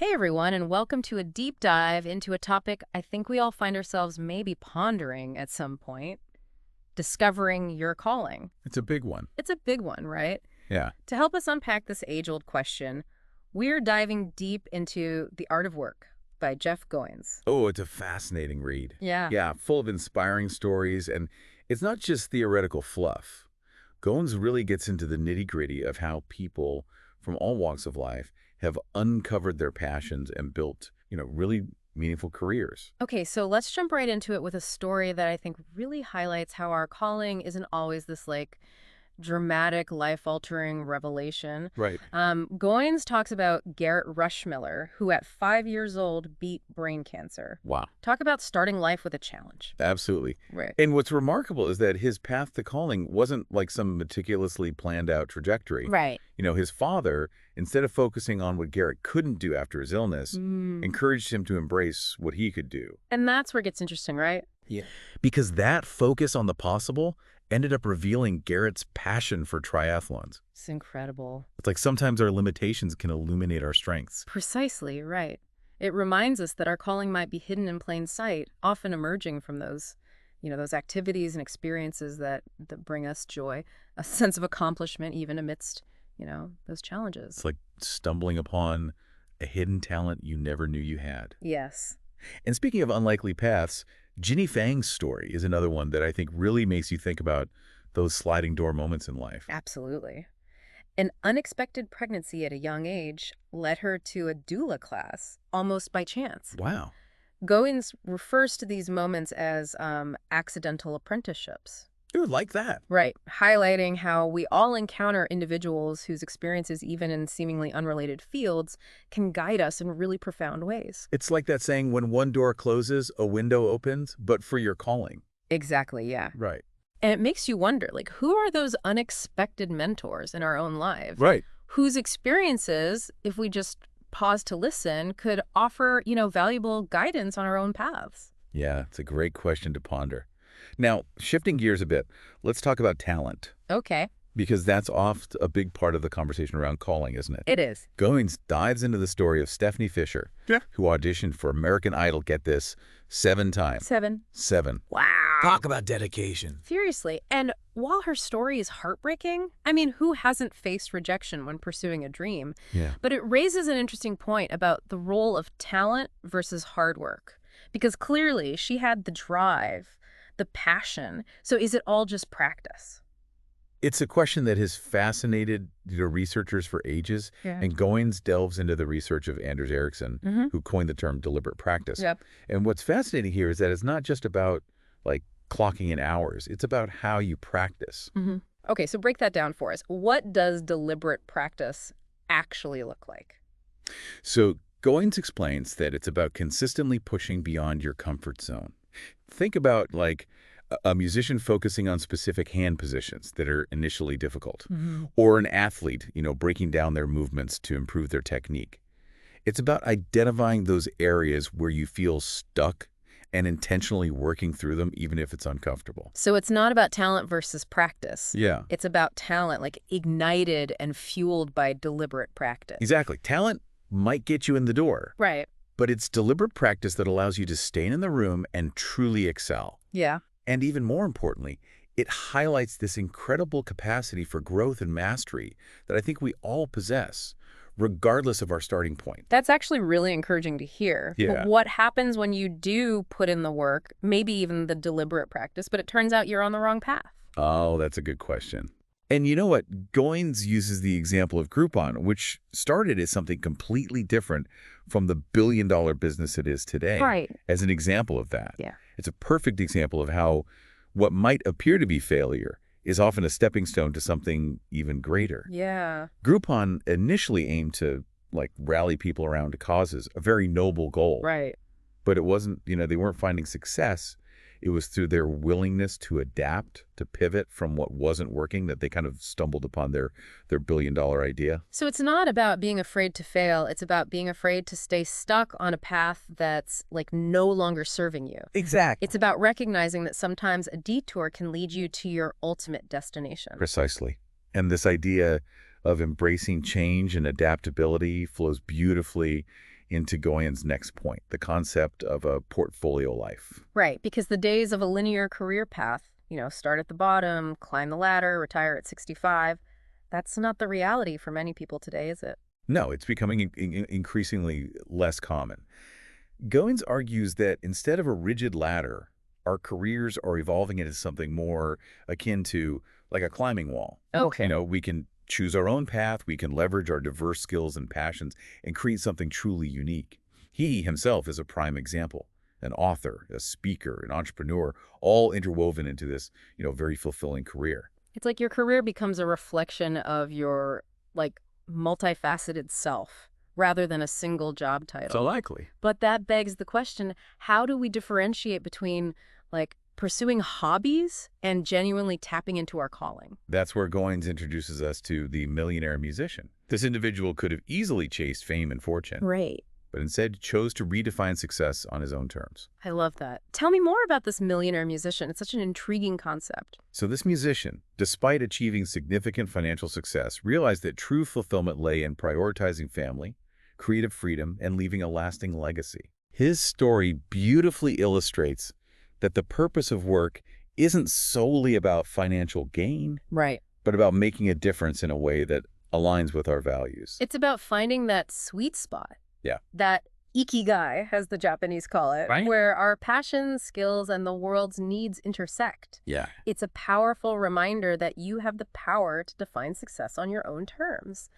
Hey everyone, and welcome to a deep dive into a topic I think we all find ourselves maybe pondering at some point, discovering your calling. It's a big one. It's a big one, right? Yeah. To help us unpack this age-old question, we're diving deep into The Art of Work by Jeff Goins. Oh, it's a fascinating read. Yeah. Yeah, full of inspiring stories, and it's not just theoretical fluff. Goins really gets into the nitty-gritty of how people from all walks of life have uncovered their passions and built, really meaningful careers. Okay, so let's jump right into it with a story that I think really highlights how our calling isn't always this dramatic, life-altering revelation. Right. Goins talks about Garrett Rushmiller, who at 5 years old beat brain cancer. Wow. Talk about starting life with a challenge. Absolutely. Right. And what's remarkable is that his path to calling wasn't like some meticulously planned out trajectory. Right. His father, instead of focusing on what Garrett couldn't do after his illness, encouraged him to embrace what he could do. And that's where it gets interesting, right? Yeah. Because that focus on the possible ended up revealing Garrett's passion for triathlons. It's incredible. It's like sometimes our limitations can illuminate our strengths. Precisely, right. It reminds us that our calling might be hidden in plain sight, often emerging from those activities and experiences that bring us joy, a sense of accomplishment even amidst, those challenges. It's like stumbling upon a hidden talent you never knew you had. Yes. And speaking of unlikely paths, Ginny Fang's story is another one that I think really makes you think about those sliding door moments in life. Absolutely. An unexpected pregnancy at a young age led her to a doula class, almost by chance. Wow. Goins refers to these moments as accidental apprenticeships. Ooh, like that. Right, highlighting how we all encounter individuals whose experiences, even in seemingly unrelated fields, can guide us in really profound ways. It's like that saying, when one door closes, a window opens, but for your calling. Exactly, yeah. Right. And it makes you wonder, who are those unexpected mentors in our own lives? Right. Whose experiences, if we just pause to listen, could offer, valuable guidance on our own paths? Yeah, it's a great question to ponder. Now, shifting gears a bit, let's talk about talent. Okay. Because that's oft a big part of the conversation around calling, isn't it? It is. Goins dives into the story of Stephanie Fisher, who auditioned for American Idol, get this, 7 times. 7. 7. Wow. Talk about dedication. Seriously. And while her story is heartbreaking, who hasn't faced rejection when pursuing a dream? Yeah. But it raises an interesting point about the role of talent versus hard work. Because clearly she had the drive, the passion. So is it all just practice? It's a question that has fascinated researchers for ages, and Goins delves into the research of Anders Ericsson, who coined the term deliberate practice. Yep. And what's fascinating here is that it's not just about, clocking in hours. It's about how you practice. Okay, so break that down for us. What does deliberate practice actually look like? So Goins explains that it's about consistently pushing beyond your comfort zone. Think about, a musician focusing on specific hand positions that are initially difficult, or an athlete, breaking down their movements to improve their technique. It's about identifying those areas where you feel stuck and intentionally working through them, even if it's uncomfortable. So it's not about talent versus practice. Yeah. It's about talent, ignited and fueled by deliberate practice. Exactly. Talent might get you in the door. Right. But it's deliberate practice that allows you to stay in the room and truly excel. Yeah. And even more importantly, it highlights this incredible capacity for growth and mastery that I think we all possess, regardless of our starting point. That's actually really encouraging to hear. Yeah. But what happens when you do put in the work, maybe even the deliberate practice, but it turns out you're on the wrong path? Oh, that's a good question. And you know what? Goins uses the example of Groupon, which started as something completely different from the billion-dollar business it is today. Right. As an example of that. Yeah. It's a perfect example of how what might appear to be failure is often a stepping stone to something even greater. Yeah. Groupon initially aimed to rally people around causes, a very noble goal. Right. But it wasn't, they weren't finding success. It was through their willingness to adapt, to pivot from what wasn't working, that they kind of stumbled upon their billion-dollar idea. So it's not about being afraid to fail. It's about being afraid to stay stuck on a path that's no longer serving you. Exactly. It's about recognizing that sometimes a detour can lead you to your ultimate destination. Precisely. And this idea of embracing change and adaptability flows beautifully into Goins' next point, the concept of a portfolio life. Right, because the days of a linear career path, start at the bottom, climb the ladder, retire at 65, that's not the reality for many people today, is it? No, it's becoming increasingly less common. Goins argues that instead of a rigid ladder, our careers are evolving into something more akin to like a climbing wall. Okay. We can choose our own path, we can leverage our diverse skills and passions and create something truly unique. He himself is a prime example, an author, a speaker, an entrepreneur, all interwoven into this, very fulfilling career. It's like your career becomes a reflection of your, like, multifaceted self rather than a single job So title. likely. But that begs the question, how do we differentiate between, like, pursuing hobbies and genuinely tapping into our calling? That's where Goins introduces us to the millionaire musician. This individual could have easily chased fame and fortune, Right. but instead chose to redefine success on his own terms. I love that. Tell me more about this millionaire musician. It's such an intriguing concept. So this musician, despite achieving significant financial success, realized that true fulfillment lay in prioritizing family, creative freedom, and leaving a lasting legacy. His story beautifully illustrates that the purpose of work isn't solely about financial gain, Right. but about making a difference in a way that aligns with our values. It's about finding that sweet spot. Yeah. That ikigai, as the Japanese call it, Right. where our passions, skills, and the world's needs intersect. Yeah. It's a powerful reminder that you have the power to define success on your own terms.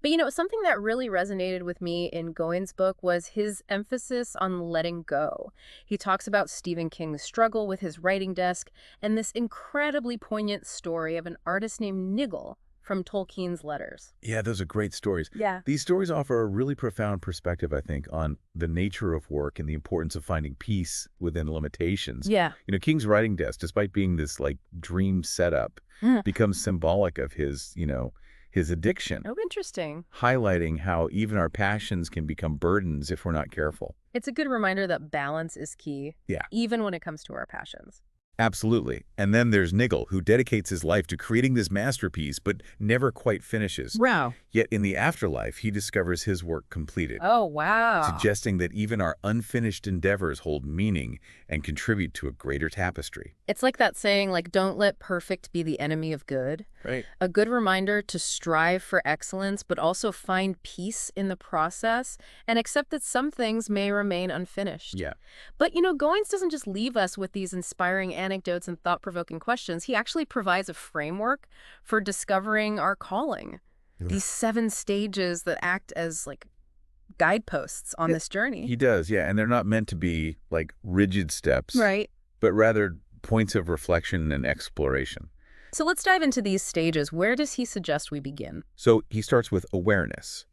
But something that really resonated with me in Goins' book was his emphasis on letting go. He talks about Stephen King's struggle with his writing desk and this incredibly poignant story of an artist named Nigel from Tolkien's letters. Yeah, those are great stories. Yeah. These stories offer a really profound perspective, I think, on the nature of work and the importance of finding peace within limitations. Yeah. King's writing desk, despite being this like dream setup, becomes symbolic of his, his addiction, Oh, interesting. highlighting how even our passions can become burdens if we're not careful. It's a good reminder that balance is key, Yeah. even when it comes to our passions. Absolutely. And then there's Nigel, who dedicates his life to creating this masterpiece, but never quite finishes. Wow. Yet in the afterlife, he discovers his work completed, Oh, wow. suggesting that even our unfinished endeavors hold meaning and contribute to a greater tapestry. It's like that saying, like, don't let perfect be the enemy of good. Right. A good reminder to strive for excellence, but also find peace in the process and accept that some things may remain unfinished. Yeah. But, Goins doesn't just leave us with these inspiring anecdotes and thought-provoking questions. He actually provides a framework for discovering our calling. These 7 stages that act as, like, guideposts on this journey. He does, yeah. And they're not meant to be like rigid steps, Right. but rather points of reflection and exploration. So let's dive into these stages. Where does he suggest we begin? So he starts with awareness,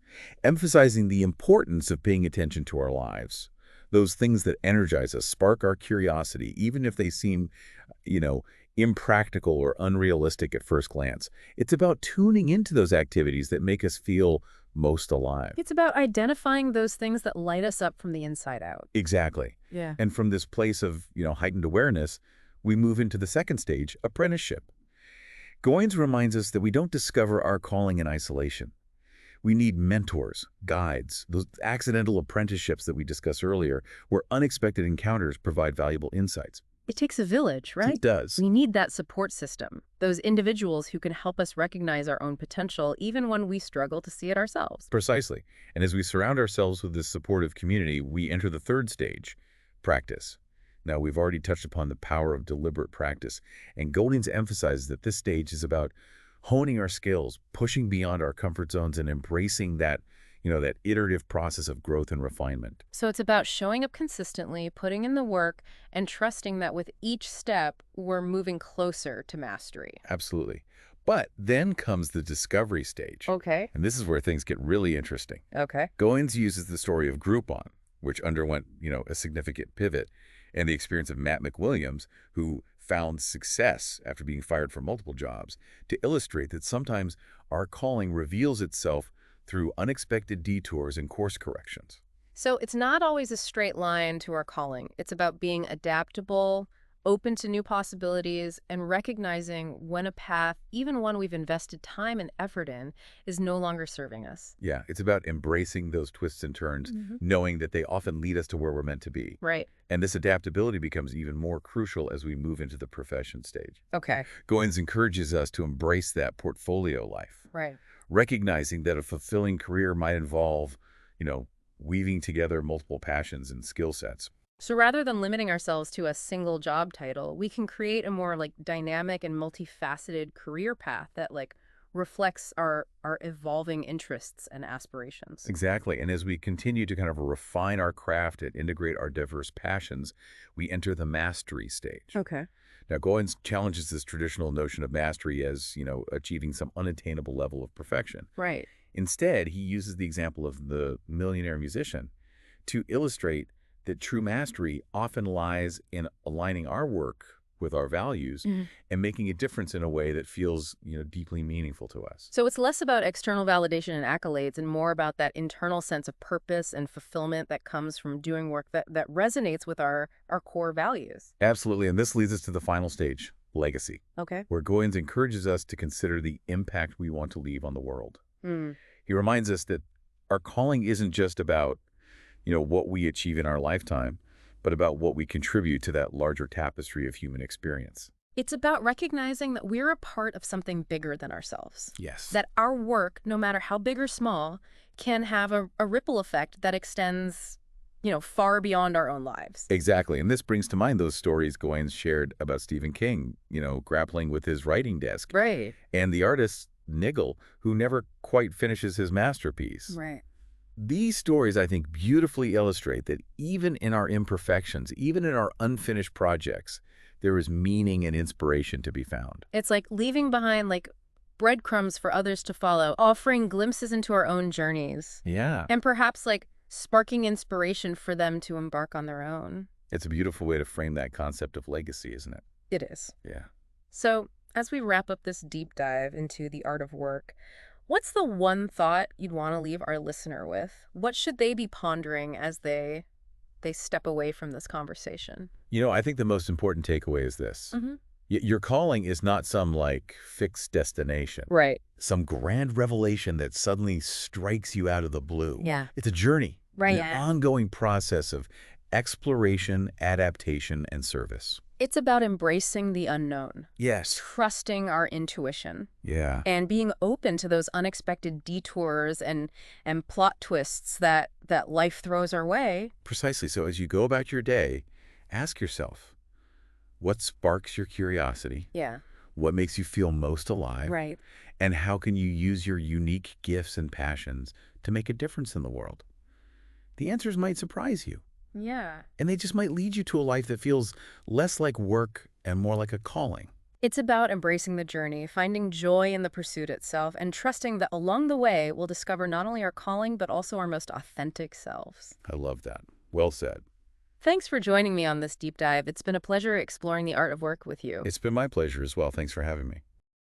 emphasizing the importance of paying attention to our lives. Those things that energize us, spark our curiosity, even if they seem, impractical or unrealistic at first glance. It's about tuning into those activities that make us feel most alive. It's about identifying those things that light us up from the inside out. Exactly. Yeah. And from this place of, heightened awareness, we move into the second stage, apprenticeship. Goins reminds us that we don't discover our calling in isolation. We need mentors, guides, those accidental apprenticeships that we discussed earlier, where unexpected encounters provide valuable insights. It takes a village, right? It does. We need that support system, those individuals who can help us recognize our own potential even when we struggle to see it ourselves. Precisely. And as we surround ourselves with this supportive community, we enter the third stage, practice. Now, we've already touched upon the power of deliberate practice, and Goins emphasizes that this stage is about honing our skills, pushing beyond our comfort zones, and embracing that iterative process of growth and refinement. So it's about showing up consistently, putting in the work, and trusting that with each step, we're moving closer to mastery. Absolutely. But then comes the discovery stage. Okay. And this is where things get really interesting. Okay. Goins uses the story of Groupon, which underwent, a significant pivot, and the experience of Matt McWilliams, who found success after being fired from multiple jobs, to illustrate that sometimes our calling reveals itself through unexpected detours and course corrections. So it's not always a straight line to our calling. It's about being adaptable, open to new possibilities, and recognizing when a path, even one we've invested time and effort in, is no longer serving us. Yeah, it's about embracing those twists and turns, Hmm. knowing that they often lead us to where we're meant to be. Right. And this adaptability becomes even more crucial as we move into the profession stage. Okay. Goins encourages us to embrace that portfolio life, Right. recognizing that a fulfilling career might involve, you know, weaving together multiple passions and skill sets. So rather than limiting ourselves to a single job title, we can create a more like dynamic and multifaceted career path that like reflects our evolving interests and aspirations. Exactly. And as we continue to kind of refine our craft and integrate our diverse passions, we enter the mastery stage. Okay. Now, Goins challenges this traditional notion of mastery as, achieving some unattainable level of perfection. Right. Instead, he uses the example of the millionaire musician to illustrate that true mastery often lies in aligning our work with our values and making a difference in a way that feels, deeply meaningful to us. So it's less about external validation and accolades and more about that internal sense of purpose and fulfillment that comes from doing work that resonates with our core values. Absolutely. And this leads us to the final stage, legacy, Okay. where Goins encourages us to consider the impact we want to leave on the world. Mm. He reminds us that our calling isn't just about, what we achieve in our lifetime, but about what we contribute to that larger tapestry of human experience. It's about recognizing that we're a part of something bigger than ourselves. Yes. That our work, no matter how big or small, can have a ripple effect that extends, far beyond our own lives. Exactly. And this brings to mind those stories Goins shared about Stephen King, grappling with his writing desk. Right. And the artist, Nigel, who never quite finishes his masterpiece. Right. These stories, I think, beautifully illustrate that even in our imperfections, even in our unfinished projects, there is meaning and inspiration to be found. It's like leaving behind like breadcrumbs for others to follow, offering glimpses into our own journeys, Yeah. and perhaps like sparking inspiration for them to embark on their own. It's a beautiful way to frame that concept of legacy, isn't it? It is. Yeah. So, as we wrap up this deep dive into the art of work, what's the one thought you'd want to leave our listener with? What should they be pondering as they step away from this conversation? I think the most important takeaway is this. Mm-hmm. Your calling is not some, fixed destination. Right. Some grand revelation that suddenly strikes you out of the blue. Yeah. It's a journey. Right. An ongoing process of exploration, adaptation, and service. It's about embracing the unknown, Yes. trusting our intuition, Yeah. and being open to those unexpected detours and plot twists that life throws our way. Precisely. So as you go about your day, ask yourself, what sparks your curiosity? Yeah. What makes you feel most alive? Right. And how can you use your unique gifts and passions to make a difference in the world? The answers might surprise you, Yeah. and they just might lead you to a life that feels less like work and more like a calling. It's about embracing the journey, finding joy in the pursuit itself, and trusting that along the way we'll discover not only our calling, but also our most authentic selves. I love that. Well said. Thanks for joining me on this deep dive. It's been a pleasure exploring the art of work with you. It's been my pleasure as well. Thanks for having me.